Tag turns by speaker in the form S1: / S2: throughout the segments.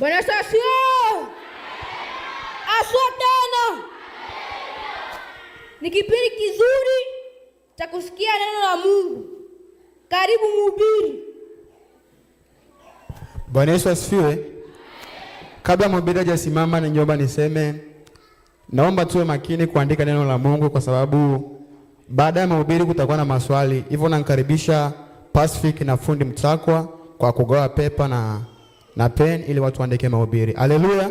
S1: Bwana Yesu asifiwe. Asifiwe tena. Ni kipindi kizuri cha kusikia neno la Mungu. Karibu mhubiri.
S2: Bwana Yesu asifiwe. Kabla mhubiri hajasimama, ningeomba niseme, naomba tuwe makini kuandika neno la Mungu kwa sababu baada ya mhubiri kutakuwa na maswali. Hivyo nakaribisha Pacific na fundi Mtakwa kwa kugawa pepa na pen ili watu waandike mahubiri. Haleluya.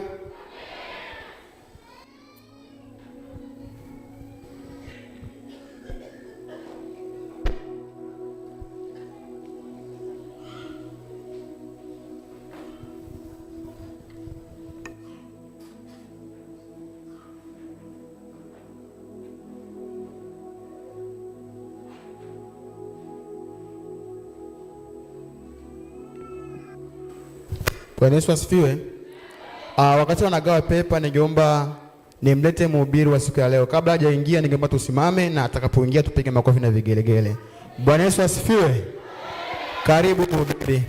S2: Bwana Yesu asifiwe. Wakati wanagawa pepa, ningeomba nimlete mhubiri wa siku ya leo. Kabla hajaingia, ningeomba tusimame na atakapoingia tupige makofi na vigelegele. Bwana Yesu asifiwe. Karibu mhubiri.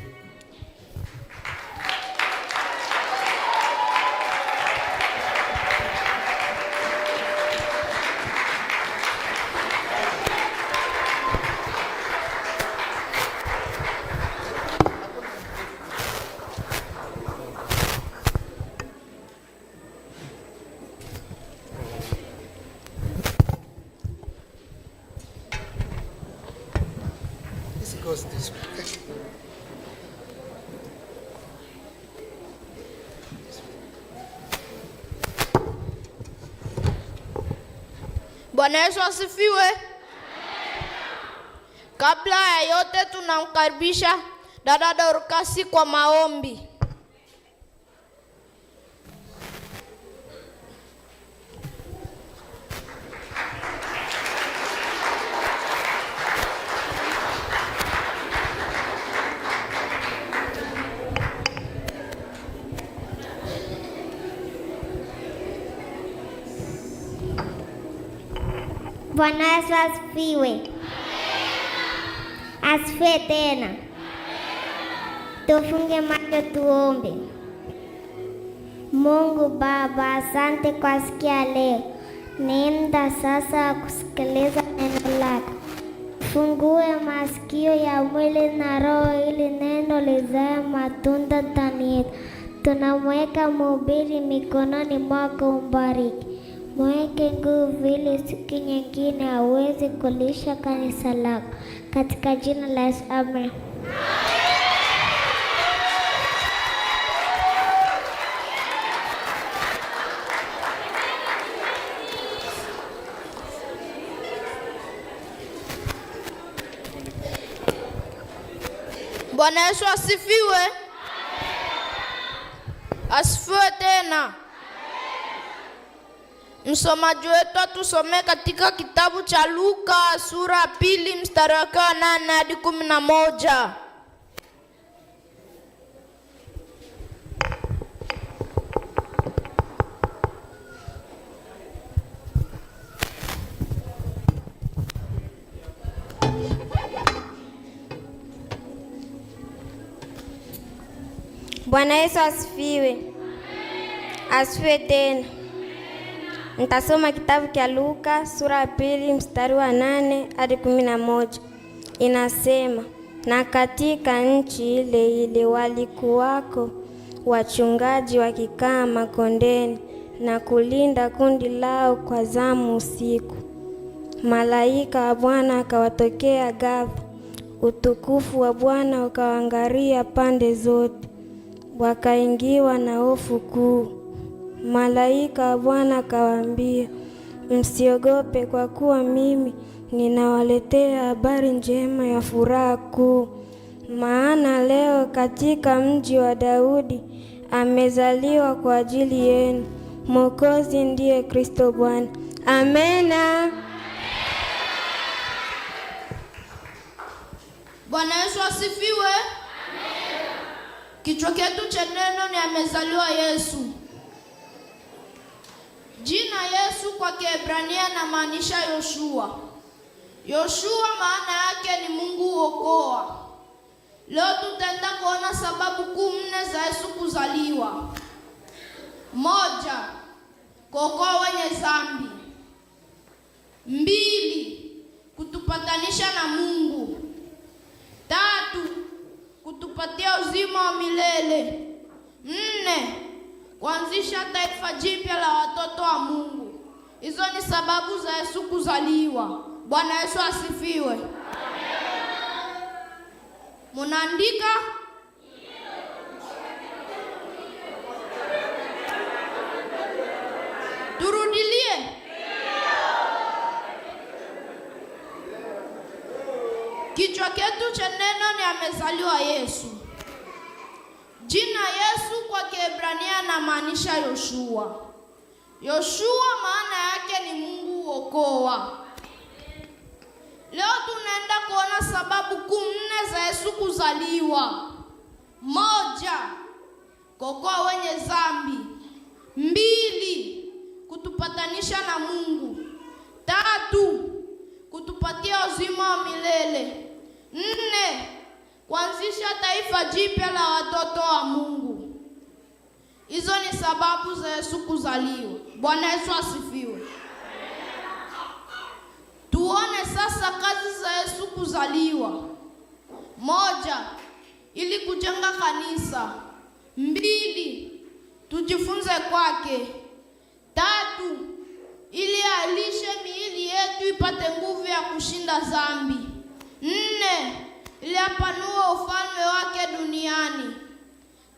S1: Bwana Yesu asifiwe. Kabla ya yote tunamkaribisha dada Dorcas kwa maombi.
S3: Bwana Yesu asifiwe. Asifiwe tena. Tufunge macho tuombe. Mungu Baba, asante kwa siku ya leo. Ni muda sasa kusikiliza neno lako. Fungue masikio ya mwili na roho ili neno lizae matunda ndani yetu. Tunamweka mhubiri mikononi mwako, umbariki. Mweke nguvu ili siku nyingine aweze kulisha kanisa lako. Katika jina la Yesu, amen.
S1: Bwana Yesu asifiwe. Asifiwe tena. Msomaji wetu atusomee katika kitabu cha Luka sura 2 mstari wa 8 hadi 11.
S4: Bwana Yesu asifiwe. Asifiwe tena. Nitasoma kitabu cha Luka sura 2 mstari wa 8 hadi 11. Inasema, na katika nchi ile ile walikuwako wachungaji wakikaa makondeni na kulinda kundi lao kwa zamu usiku. Malaika wa Bwana akawatokea ghafla, utukufu wa Bwana ukawaangalia pande zote, wakaingiwa na hofu kuu. Malaika wa Bwana akawaambia, msiogope, kwa kuwa mimi ninawaletea habari njema ya furaha kuu. Maana leo katika mji wa Daudi amezaliwa kwa ajili yenu Mwokozi, ndiye Kristo Bwana. Amena.
S1: Bwana Yesu asifiwe. Amen. Kichwa chetu cha neno ni amezaliwa Yesu. Jina Yesu kwa Kiebrania inamaanisha Yoshua. Yoshua maana yake ni Mungu huokoa. Leo tutaenda kuona sababu kuu 4 za Yesu kuzaliwa. Moja, kuokoa wenye dhambi. 2, kutupatanisha na Mungu. 3, kutupatia uzima wa milele. 4, kuanzisha taifa jipya la watoto wa Mungu. Hizo ni sababu za Yesu kuzaliwa. Bwana Yesu asifiwe. Amen. Munaandika? Turudilie. Kichwa chetu cha neno ni amezaliwa Yesu. Jina Yesu kwa Kiebrania inamaanisha Yoshua. Yoshua maana yake ni Mungu huokoa. Leo tunaenda kuona sababu 4 za Yesu kuzaliwa. 1, kuokoa wenye dhambi. 2, kutupatanisha na Mungu. 3, kutupatia uzima wa milele. 4, kuanzisha taifa jipya la watoto wa Mungu. Hizo ni sababu za Yesu kuzaliwa. Bwana Yesu asifiwe. Tuone sasa kazi za Yesu kuzaliwa. 1, ili kujenga kanisa. 2, tujifunze kwake. 3, ili alishe miili yetu ipate nguvu ya kushinda dhambi. 4, ili apanue ufalme wake duniani.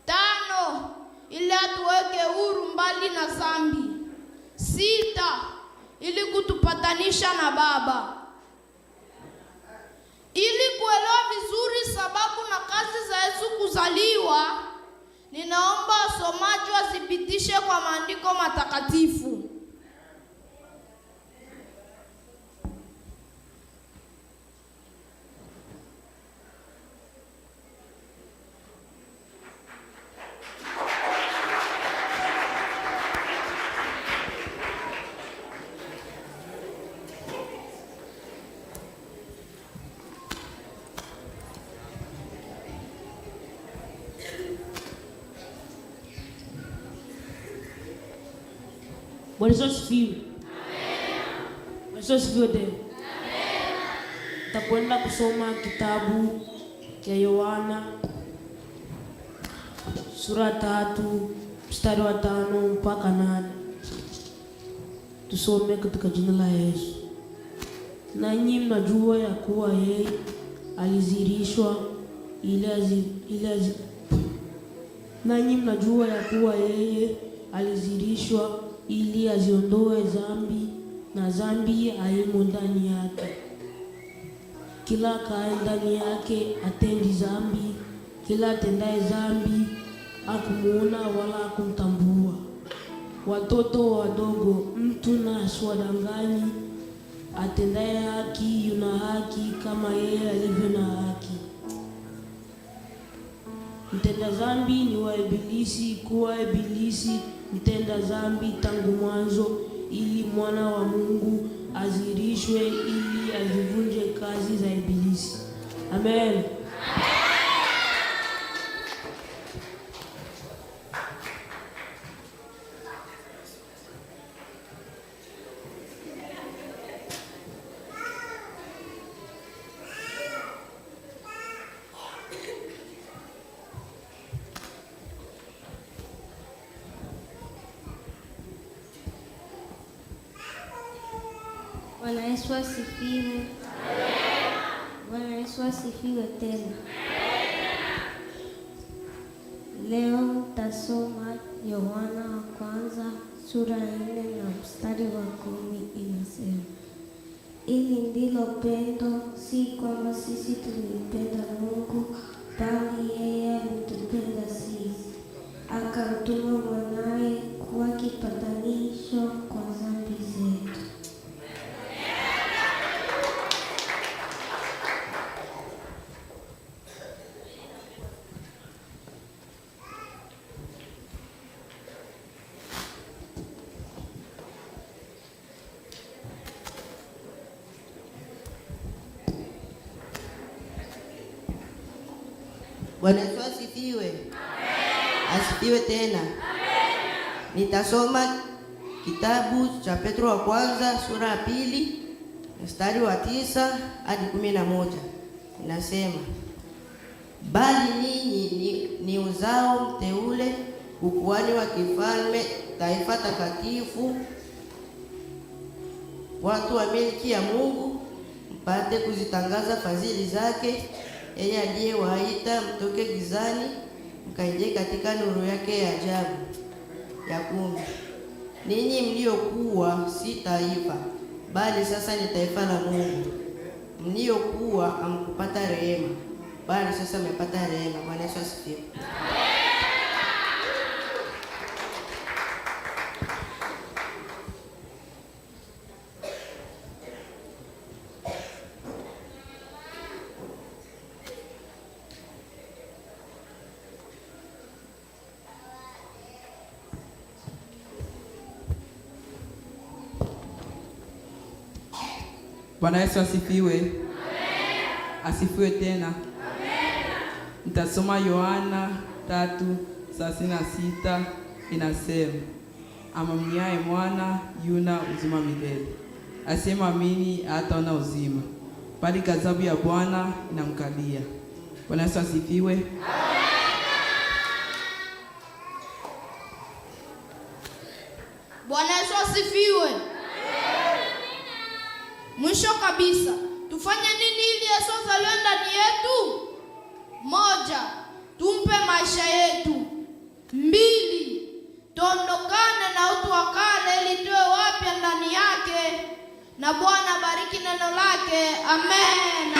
S1: 5, ili atuweke huru mbali na dhambi. 6, ili kutupatanisha na Baba. Ili kuelewa vizuri sababu na kazi za Yesu kuzaliwa, ninaomba wasomaji wathibitishe kwa maandiko matakatifu.
S5: Bwana Yesu asifiwe. Amen. Bwana Yesu asifiwe tena. Amen. Tutakwenda kusoma kitabu cha Yohana sura 3 mstari wa 5 mpaka 8. Tusome katika jina la Yesu. Nanyi mnajua ya kuwa yeye alizirishwa nanyi mnajua ya kuwa yeye alizirishwa ili aziondoe dhambi, na dhambi haimo ndani yake. Kila kae ndani yake atendi dhambi. Kila atendaye dhambi hakumuona wala hakumtambua. Watoto wadogo, mtu na asiwadanganyi. Atendaye haki yuna haki kama yeye alivyo na haki. Mtenda dhambi ni wa Ibilisi, kuwa Ibilisi mtenda dhambi tangu mwanzo, ili mwana wa Mungu azirishwe ili azivunje kazi za Ibilisi. Amen.
S6: Bwana Yesu asifiwe. Bwana Yesu asifiwe tena. Leo tasoma Yohana wa kwanza sura 4 na mstari wa 10. Inasema, ili ndilo pendo, si kwamba sisi tulimpenda Mungu, bali yeye alitupenda sisi, akamtuma mwanawe kuwa kipatanisho kwa dhambi zetu.
S7: Bwana Yesu asifiwe. Asifiwe tena. Nitasoma kitabu cha Petro wa kwanza sura ya 2 mstari wa 9 hadi 11. Inasema, bali ninyi ni uzao mteule, ukuhani wa kifalme, taifa takatifu, watu wa milki ya Mungu, mpate kuzitangaza fadhili zake, yeye aliyewaita mtoke gizani mkaingie katika nuru yake ya ajabu. Ya 10. Ninyi mliokuwa si taifa, bali sasa ni taifa la Mungu, mliokuwa hamkupata rehema, bali sasa mmepata rehema. Bwana Yesu asifiwe.
S8: Bwana Yesu asifiwe. Amen. Asifiwe tena. Amen. Nitasoma Yohana 3:36 inasema, amwamiaye mwana yuna uzima milele, asiyemwamini hataona uzima, bali ghadhabu ya Bwana inamkalia. Bwana Yesu asifiwe. Amen.
S1: Bwana Yesu asifiwe. Mwisho kabisa, tufanye nini ili Yesu azaliwe ndani yetu? 1, tumpe maisha yetu. 2, tuondokane na utu wa kale ili tuwe wapya ndani yake. Na Bwana bariki neno lake. Amen.